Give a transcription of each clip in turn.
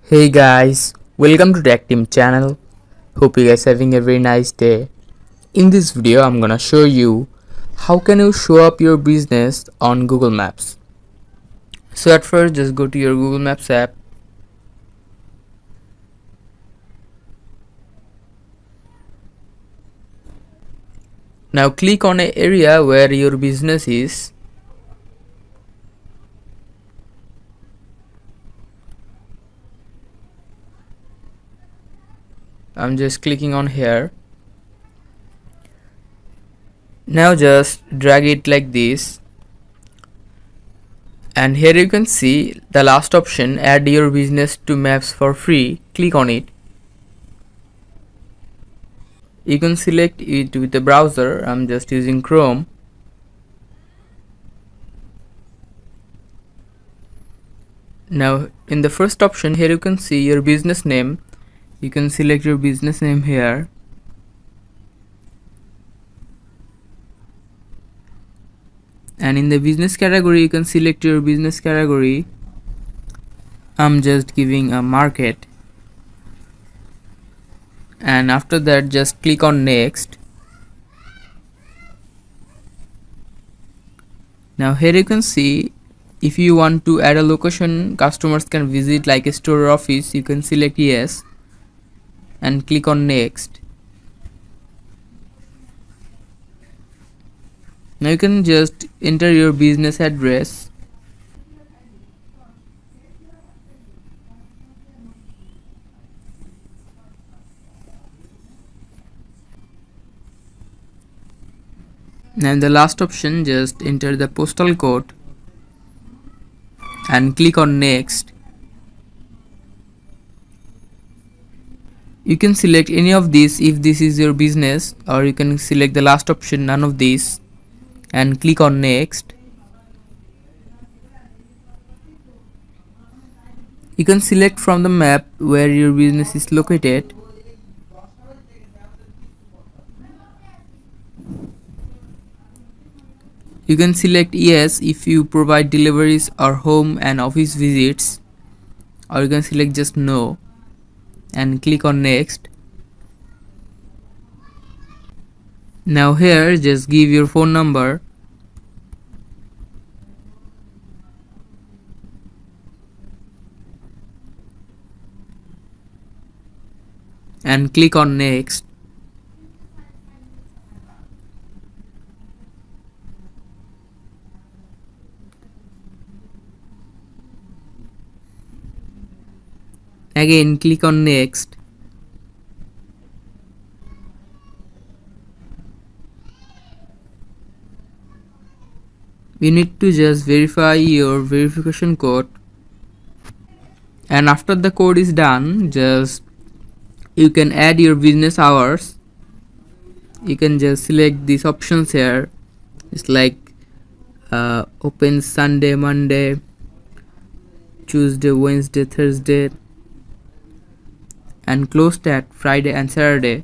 Hey guys, welcome to Tech Team channel. Hope you guys having a very nice day. In this video, I'm gonna show you how can you show up your business on Google Maps. So at first, just go to your Google Maps app. Now click on an area where your business is. I'm just clicking on here. Now just drag it like this. And here you can see the last option, add your business to maps for free. Click on it. You can select it with the browser. I'm just using Chrome. Now in the first option here you can see your business name. You can select your business name here. And in the business category you can select your business category. I'm just giving a market. And after that just click on next. Now here you can see if you want to add a location customers can visit like a store or office, you can select yes and click on next. Now you can just enter your business address. And the last option, just enter the postal code and click on next. You can select any of these if this is your business, or you can select the last option, none of these, and click on next. You can select from the map where your business is located. You can select yes if you provide deliveries or home and office visits, or you can select just no and click on next. Now here just give your phone number. And click on next. Again click on next. You need to just verify your verification code, and after the code is done, just you can add your business hours. You can just select these options here. It's like open Sunday, Monday, Tuesday, Wednesday, Thursday, and closed at Friday and Saturday.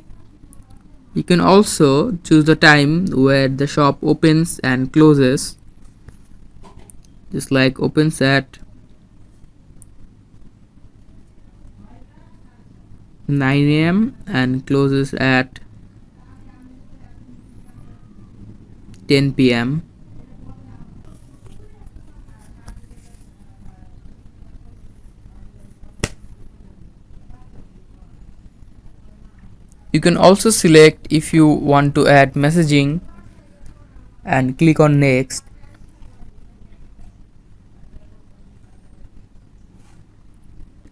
You can also choose the time where the shop opens and closes, just like opens at 9 AM and closes at 10 PM. You can also select if you want to add messaging and click on next.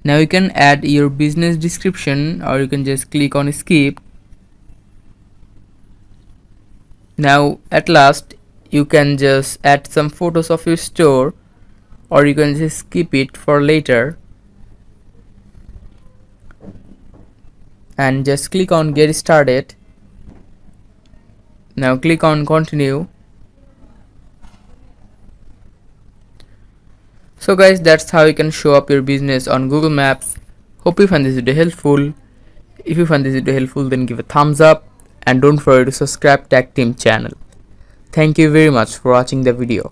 Now you can add your business description, or you can just click on skip. Now at last you can just add some photos of your store, or you can just skip it for later and just click on get started. Now click on continue. So guys, that's how you can show up your business on Google Maps. Hope you find this video helpful. If you find this video helpful, then give a thumbs up and don't forget to subscribe Tech Team channel. Thank you very much for watching the video.